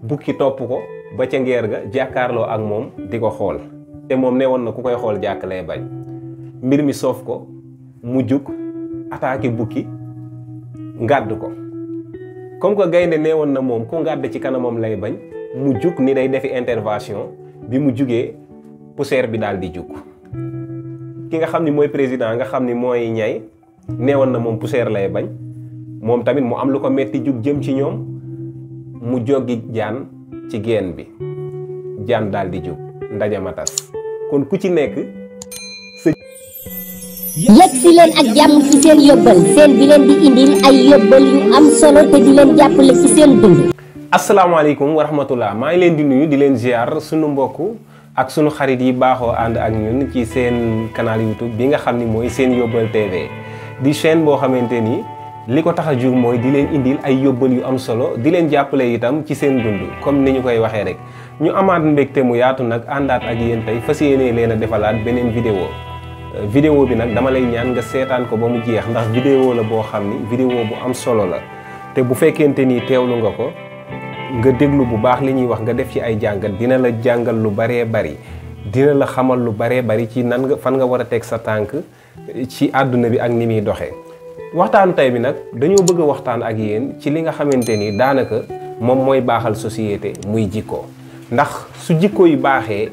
bukki topp ko ba ca ngeer ga jàkkaarloo ak moom di ko xool te moom ne woon na ku koy xool jàkk lay bañ. mbir mi soof ko mu jug attaqué bukki ngàdd ko comme que gaynde nee woon na moom ku ngàdd ci kanamam lay bañ mu jug ni day defi intervention bi mu jugee poussière bi daal di jug ki nga xam ni mooy président nga xam ni mooy ñay nee woon na moom poussière lay bañ moom tamit mu am lu ko metti jug jëm ci ñoom mu joggi jaan ci geen bi jaan daal di jug ndaje ma tas kon ku ci nekk yegg si leen ak jàmm ci seen yóbbal seen bi leen di indil ay yóbbal yu am solo te di leen jàppale ci seen dund. asalaamaaleykum wa rahmatullah maa ngi leen di nuyu di leen ziar sunu mbokk ak sunu xarit yi baaxoo ànd ak ñun ci seen canal YouTube bi nga xam ni mooy seen yóbbal TV di chaîne boo xamante ni li ko tax a jug mooy di leen indil ay yóbbal yu am solo di leen jàppale itam ci seen dund comme ni ñu koy waxee rek ñu amaat mbégte mu yaatu nag àndaat ak yéen tey fas yéenee leen a defalaat beneen vidéo bi nag dama lay ñaan nga seetaan ko ba mu jeex ndax vidéo la boo xam ni vidéo bu am solo la te bu fekkente ni teewlu nga ko nga déglu bu baax li ñuy wax nga def ci ay jàngat dina la jàngal lu baree bari dina la xamal lu baree bari ci nan nga fan nga war a teg sa tànk ci àdduna bi ak ni muy doxee. waxtaanu tey bi nag dañoo bëgg a waxtaan ak yéen ci li nga xamante ni daanaka moom mooy baaxal société muy jikko ndax su jikko yi baaxee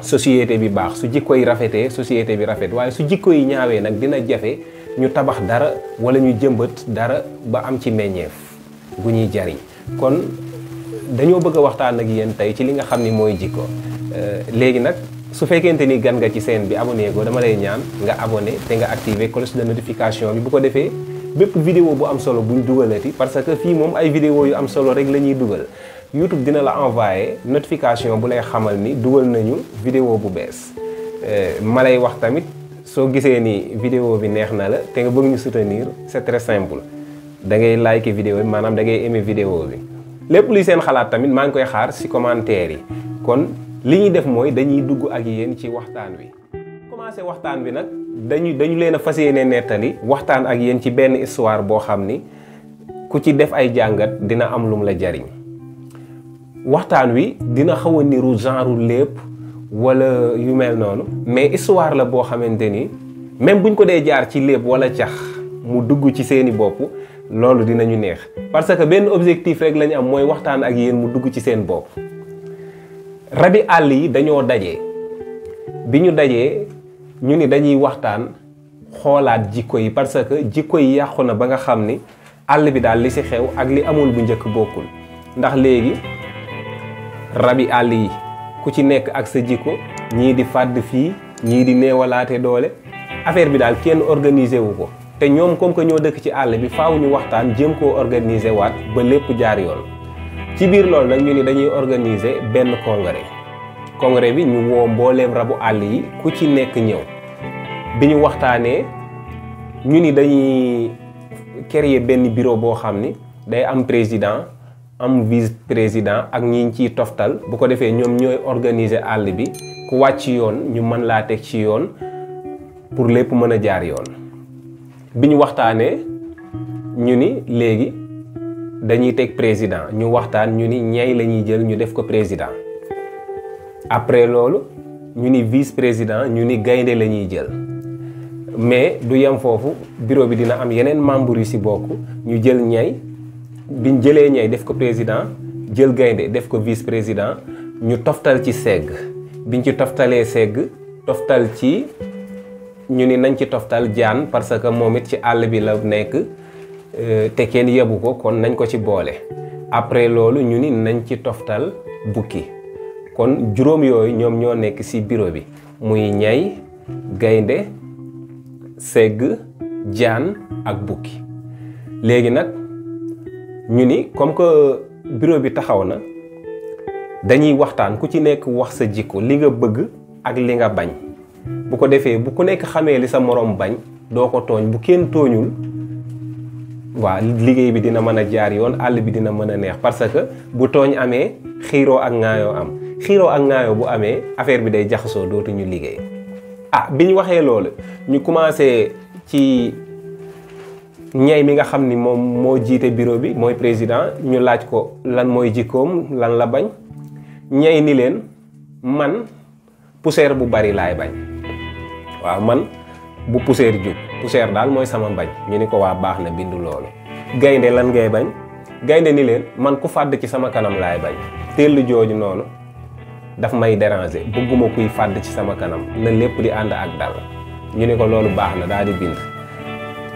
société bi baax su jikko yi rafetee société bi rafet waaye su jikko yi ñaawee nag dina jafe ñu tabax dara wala ñu jëmbat dara ba am ci meññeef bu ñuy jariñ kon dañoo bëgg a waxtaan ak yéen tey ci li nga xam ni mooy jikko léegi nag su fekkente ni gan nga ci chaîne bi abonné go dama lay ñaan nga abonné te nga activer cloche de notification bi bu ko defee bépp vidéo bu am solo buñ dugalati parce que fii moom ay vidéo yu am solo rek la ñuy dugal YouTube dina la envoyer notification bu lay xamal ni dugal nañu vidéo bu bees ma lay wax tamit soo gisee ni vidéo bi neex na la te nga bëgg ñu soutenir c'est très simple da ngay liker vidéo bi maanaam da ngay aimer vidéo bi lépp luy seen xalaat tamit maa ngi koy xaar ci commentaire yi kon li ñuy def mooy dañuy dugg ak yéen ci waxtaan wi. commencé waxtaan bi nag dañu leen a fas yéene nettali waxtaan ak yéen ci benn histoire boo xam ni ku ci def ay jàngat dina am lum la jariñ waxtaan wi dina xaw a niru genre lépp wala yu mel noonu mais histoire la boo xamante ni même buñ ko dee jaar ci lépp wala cax mu dugg ci seeni bopp loolu dinañu neex parce que benn objectif rek lañu am mooy waxtaan ak yéen mu dugg ci seen bopp. rabi àll yi dañoo daje bi ñu dajee ñu ni dañuy waxtaan xoolaat jikko yi parce que jikko yi yàqu na ba nga xam ni àll bi daal li ci xew ak li amoon bu njëkk bokkul ndax léegi rabi àll yi ku ci nekk ak sa jikko ñii di fàdd fii ñii di neewalaate doole affaire bi daal kenn organisé wu ko te ñoom comme que ñoo dëkk ci àll bi faaw ñu waxtaan jéem koo organisé waat ba lépp jaar yoon. ci biir loolu nag ñu ni dañuy organiser benn congrès bi ñu woo mbooleem rabu àll yi ku ci nekk ñëw bi ñu waxtaanee ñu ni dañuy créer benn bureau boo xam ni day am président am vice président ak ñi ciy toftal bu ko defee ñoom ñooy organiser àll bi ku wàcc yoon ñu mën laa teg ci yoon pour lépp mën a jaar yoon bi ñu waxtaanee ñu ni léegi dañuy teg président ñu waxtaan ñu ni ñay la ñuy jël ñu def ko président après loolu ñu ni vice président ñu ni gaynde la ñuy jël mais du yem foofu bureau bi dina am yeneen membres yu ci bokk ñu jël ñay biñ jëlee ñay def ko président jël gaynde def ko vice président ñu toftal ci segg biñ ci toftalee segg toftal ci ñu ni nañ ci toftal jaan parce que moom it ci àll bi la nekk te kenn yebu ko kon nañ ko ci boole après loolu ñu ni nañ ci toftal bukki kon juróom yooyu ñoom ñoo nekk ci bureau bi muy ñay gaynde segg jaan ak bukki léegi nag ñu ni comme que bureau bi taxaw na dañuy waxtaan ku ci nekk wax sa jikko li nga bëgg ak li nga bañ bu ko defee bu ku nekk xamee li sa moroom bañ doo ko tooñ bu kenn tooñul waaw liggéey bi dina mën a jaar yoon àll bi dina mën a neex parce que bu tooñ amee xiiroo ak ŋaayoo am xiiroo ak ŋaayoo bu amee affaire bi day jaxasoo dootuñu liggéey bi ñu waxee loolu ñu commencé ci ñay mi nga xam ni moom moo jiite bureau bi mooy président ñu laaj ko lan mooy jikkoom lan la bañ ñay ni leen man poussière bu bari laay bañ waaw man bu poussière jug poussière daal mooy sama bañ ñu ni ko waa baax na bindu loolu. gaynde lan ngay bañ gaynde ni leen man ku fàdd ci sama kanam laay bañ tellu jooju noonu daf may déranger bëgguma kuy fàdd ci sama kanam na lépp di ànd ak dal ñu ni ko loolu baax na daal di bind.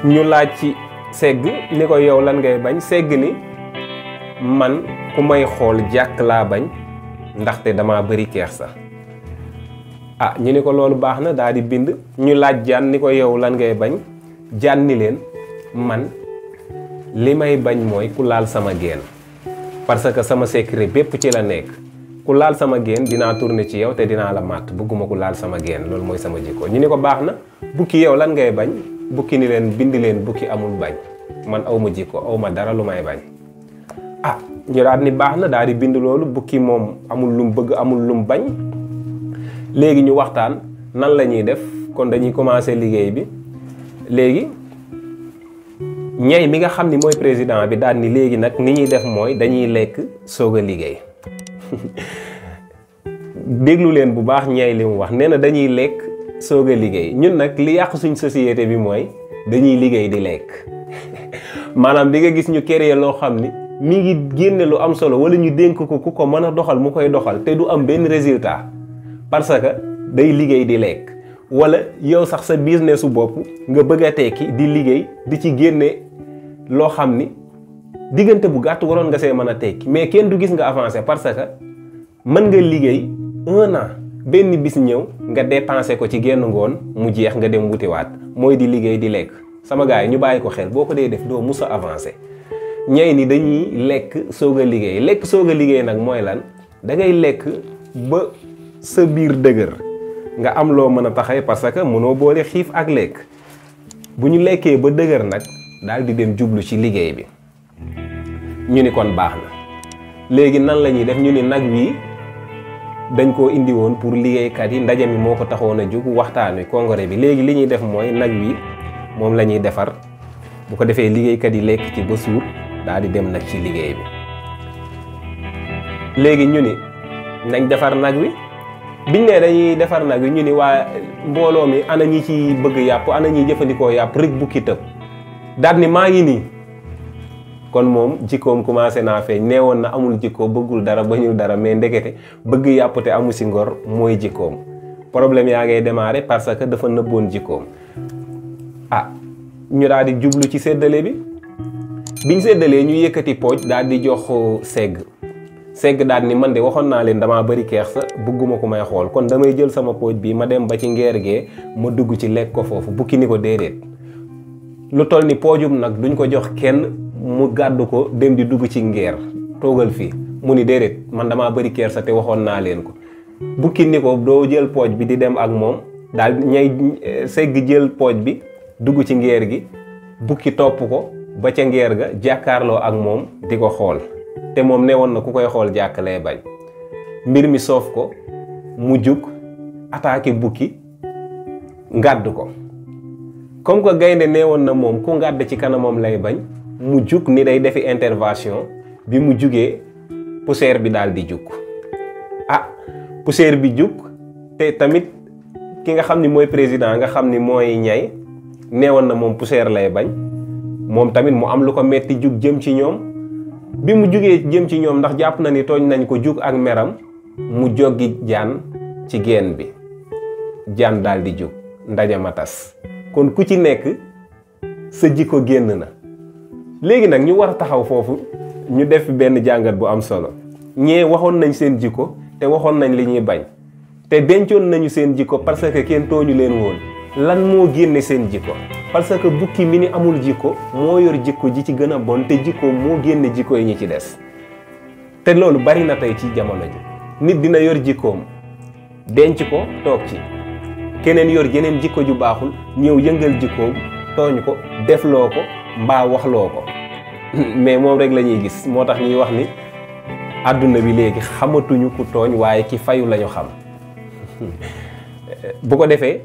ñu laaj ci segg ni ko yow lan ngay bañ segg ni man ku may xool jàkk laa bañ ndaxte dama bëri kersa. ah ñu ni ko loolu baax na daal di bind. ñu laaj jaan ni ko yow lan ngay bañ jaan ni leen man li may bañ mooy ku laal sama geen parce que sama secret bépp ci la nekk ku laal sama geen dinaa tourner ci yow te dinaa la màtt bëgguma ku laal sama geen loolu mooy sama jikko. ñu ni ko baax na bukki yow lan ngay bañ bukki ni leen bind leen bukki amul bañ man awma jikko awma dara lu may bañ. ah ñu daal ni baax na daal di bind loolu bukki moom amul lum bëgg amul lum bañ. léegi ñu waxtaan nan la ñuy def kon dañuy commencer liggéey bi léegi ñay mi nga xam ni mooy président bi daal ni léegi nag ni ñuy def mooy dañuy lekk soog a liggéey déglu leen bu baax ñay li mu wax nee na dañuy lekk soog a liggéey ñun nag li yàq suñ société bi mooy dañuy liggéey di lekk maanaam di nga gis ñu créer loo xam ni mi ngi génne lu am solo wala ñu dénk ko ku ko mën a doxal mu koy doxal te du am benn résultat parce que day liggéey di lekk wala yow sax sa business su bopp nga bëgg a tekki di liggéey di ci génne loo xam ni diggante bu gàtt waroon nga see mën a tekki mais kenn du gis nga avancé parce que mën nga liggéey 1 an benn bis ñëw nga dépensé ko ci genn ngoon mu jeex nga dem wutiwaat mooy di liggéey di lekk sama gars yi ñu bàyyi ko xel boo ko dee def doo mus a avancé ñay ni dañuy lekk soog a liggéey lekk soog a liggéey nag mooy lan da ngay lekk ba sa biir dëgër nga am loo mën a taxay parce que mënoo boole xiif ak lekk bu ñu lekkee ba dëgër nag daal di dem jublu ci liggéey bi ñu ni kon baax na léegi nan la ñuy def ñu ni nag wi dañ koo indi woon pour liggéeykat yi ndaje mi moo ko taxoon a jóg waxtaan wi congrès bi léegi li ñuy def mooy nag wi moom la ñuy defar bu ko defee liggéeykat yi lekk ci ba suur daal di dem nag ci liggéey bi léegi ñu ni nañ defar nag wi biñ ne dañuy defar nag wi ñu ni waa mbooloo mi ana ñi ci bëgg yàpp ana ñi jëfandikoo yàpp rek bukki tëb daal ni maa ngi nii kon moom jikkoom commencé naa feeñ nee woon na amul jikko bëggul dara bañul dara mais ndekete bëgg yàpp te amu si ngor mooy jikkoom problème yaa ngay démarrer parce que dafa nëbboon jikkoom. ah ñu daal di jublu ci séddale bi biñ séddalee ñu yëkkati pooj daal di jox segg daal ni man de waxoon naa leen damaa bëri kersa bëgguma ko may xool kon damay jël sama pooj bi ma dem ba ci ngeer gee ma dugg ci lekk ko foofu bukki ni ko déedéet lu toll ni poojum nag duñ ko jox kenn mu gàddu ko dem di dugg ci ngeer toogal fii mu ni déedéet man damaa bëri kersa te waxoon naa leen ko bukki ni ko doo jël pooj bi di dem ak moom daal ñay segg jël pooj bi dugg ci ngeer gi bukki topp ko ba ca ngeer ga jàkkaarloo ak moom di ko xool te moom ne woon na ku koy xool jàkk lay bañ mbir mi soof ko mu jug attaqué bukki ngàdd ko comme que gaynde ne woon na moom ku ngàdd ci kanamam lay bañ mu jug ni day defi intervention bi mu jugee poussière bi daal di jug ah poussière bi jug te tamit ki nga xam ni mooy président nga xam ni mooy ñay ne woon na moom poussière lay bañ moom tamit mu am lu ko metti jug jëm ci ñoom bi mu jugee jëm ci ñoom ndax jàpp na ni tooñ nañ ko jug ak meram mu joggi jaan ci geen bi jaan daal di jug ndaje ma tas kon ku ci nekk sa jikko génn na léegi nag ñu war a taxaw foofu ñu def benn jàngat bu am solo ñee waxoon nañ seen jikko te waxoon nañ li ñuy bañ te dencoon nañu seen jikko parce que kenn tooñu leen woon lan moo génne seen jikko parce que bukki mi ni amul jikko moo yor jikko ji ci gën a bon te jikko moo génne jikko yi ñi ci des te loolu bari na tey ci jamono ji nit dina yor jikkoom denc ko toog ci keneen yor jeneen jikko ju baaxul ñëw yëngal jikkoom tooñ ko defloo ko mbaa waxloo ko mais moom rek la ñuy gis moo tax ñuy wax ni àdduna bi léegi xamatuñu ku tooñ waaye ki fayu lañu xam bu ko defee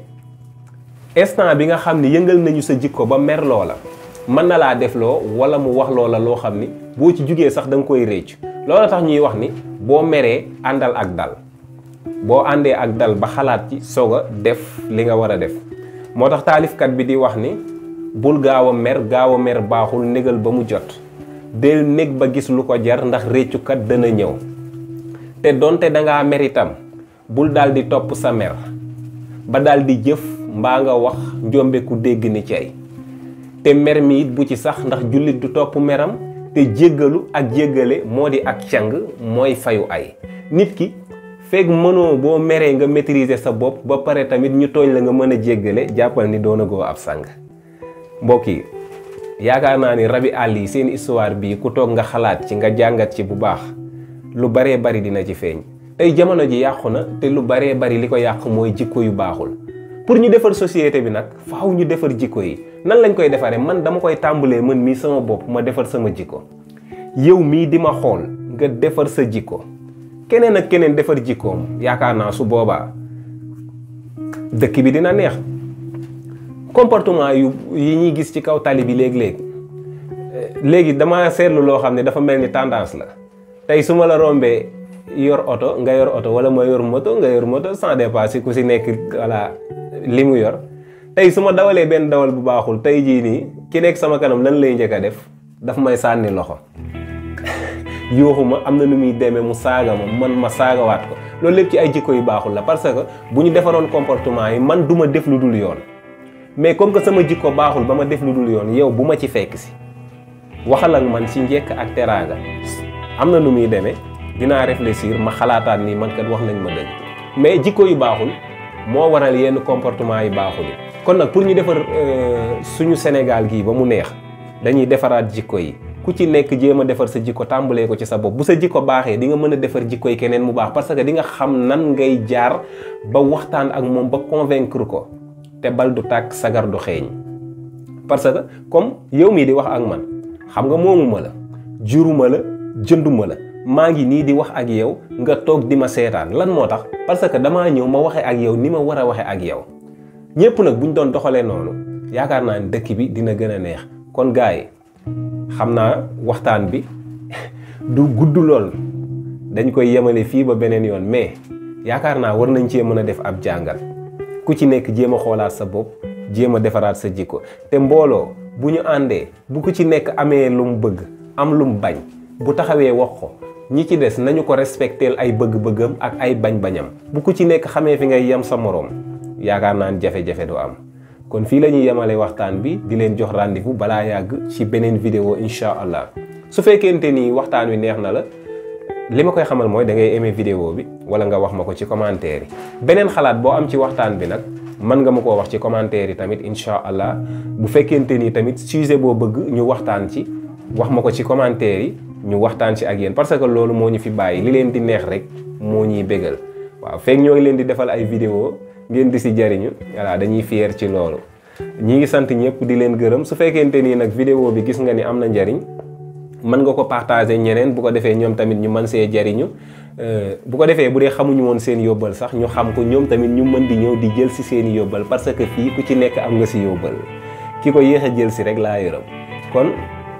instant bi nga xam ne yëngal nañu sa jikko ba mer loola mën na laa defloo wala mu wax loola loo xam ni boo ci jugee sax da nga koy réccu loola tax ñuy wax ni boo meree àndal ak dal boo àndee ak dal ba xalaat ci soog a def li nga war a def moo tax taalifkat bi di wax ni bul gaaw a mer baaxul négal ba mu jot del nég ba gis lu ko jar ndax réccukat dana ñëw te donte dangaa mer itam bul daal di topp sa mer ba daal di jëf mbaa nga wax njombe ku dégg ni cey te mer mi it bu ci sax ndax jullit du topp meram te jéggalu ak jéggale moo di ak càng mooy fayu ay nit ki fekk mënoo boo meree nga maîtriser sa bopp ba pare tamit ñu tooñ la nga mën a jéggale jàppal ni doona goo ab sang mbokk yi yaakaar naa ni rabi àll yi seen histoire bii ku toog nga xalaat ci nga jàngat ci bu baax lu baree bari dina ci feeñ tey jamono ji yàqu na te lu baree bari li ko yàq mooy jikko yu baaxul pour ñu defar société bi nag faaw ñu defar jikko yi nan lañ koy defaree man dama koy tàmbalee man mii sama bopp ma defar sama jikko yow mii di ma xool nga defar sa jikko keneen ak keneen defar jikkoom yaakaar naa su boobaa dëkk bi dina neex comportement yi ñuy gis ci kaw tali bi léegi dama seetlu loo xam ne dafa mel ni tendance la tey su ma la rombee yor oto nga yor oto wala ma yor moto nga yor moto sans dépasser ku si nekk voilà li mu yor tey su ma dawalee benn dawal bu baaxul tey jii nii ki nekk sama kanam lan lay njëkk a def daf may sànni loxo yooxuma am na nu muy demee mu saaga ma man ma saagawaat ko loolu lépp ci ay jikko yu baaxul la parce que bu ñu defaroon comportement yi man du ma def lu dul yoon mais comme que sama jikko baaxul ba ma def lu dul yoon yow bu ma ci fekk si waxal ak man ci njekk ak teraanga am na nu muy demee dinaa réfléchir ma xalaataat nii man kat wax nañ ma dëgg mais jikko yu baaxul moo waral yenn comportement yi baaxul yi kon nag pour ñu defar suñu Sénégal gii ba mu neex dañuy defaraat jikko yi ku ci nekk jéem a defar sa jikko tàmbalee ko ci sa bopp bu sa jikko baaxee di nga mën a defar jikko yi keneen mu baax parce que di nga xam nan ngay jaar ba waxtaan ak moom ba convaincre ko te bal du tàkk sagar du xeeñ parce que comme yow mii di wax ak man xam nga moomuma la juruma la jënduma la maa ngi nii di wax ak yow nga toog di ma seetaan lan moo tax parce que damaa ñëw ma waxe ak yow ni ma war a waxe ak yow ñépp nag buñ doon doxalee noonu yaakaar naa ne dëkk bi dina gën a neex kon gars yi xam naa waxtaan bi du gudd lool dañ koy yemale fii ba beneen yoon mais yaakaar naa war nañ cee mën a def ab jàngal ku ci nekk jéem a xoolaat sa bopp jéem a defaraat sa jikko te mbooloo bu ñu àndee bu ku ci nekk amee lu mu bëgg am lu mu bañ bu taxawee wax ko ñi ci des nañu ko respecteel ay bëgg-bëggam ak ay bañ-bañam bu ku ci nekk xamee fi ngay yem sa moroom yaakaar naa ne jafe-jafe du am kon fii la ñuy yemale waxtaan bi di leen jox rendez-vous balaa yàgg ci beneen vidéo incha allah su fekkente ni waxtaan wi neex na la li ma koy xamal mooy da ngay aimer vidéo bi wala nga wax ma ko ci commentaire yi beneen xalaat boo am ci waxtaan bi nag mën nga ma koo wax ci commentaire yi tamit incha allah bu fekkente ni tamit sujet boo bëgg ñu waxtaan ci wax ma ko ci commentaire yi ñu waxtaan ci ak yéen parce que loolu moo ñu fi bàyyi li leen di neex rek moo ñuy bégal waaw fekk ñoo ngi leen di defal ay vidéo ngeen di si jariñu voilà dañuy fier ci loolu ñi ngi sant ñëpp di leen gërëm su fekkente nii nag vidéo bi gis nga ni am na njariñ mën nga ko partager ñeneen bu ko defee ñoom tamit ñu mën see jariñu bu ko defee bu dee xamuñu woon seen yóbbal sax ñu xam ko ñoom tamit ñu mën di ñëw di jël si seen i yóbbal parce que fii ku ci nekk am nga si yóbbal ki ko yéex a jël si rek laa yërëm kon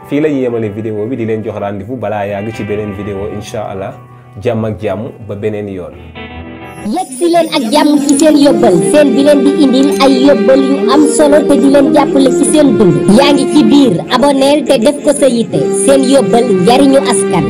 fii la ñuy yemale vidéo bi di leen jox rendez-vous balaa yàgg ci beneen vidéo incha allah jàmm ak jàmm ba beneen yoon. yegg si leen ak jàmm ci seen yóbbal seen bi leen di indil ay yóbbal yu am solo te di leen jàppale ci seen dund yaa ngi ci biir aboneel te def ko sa yitte seen yóbbal njariñu askan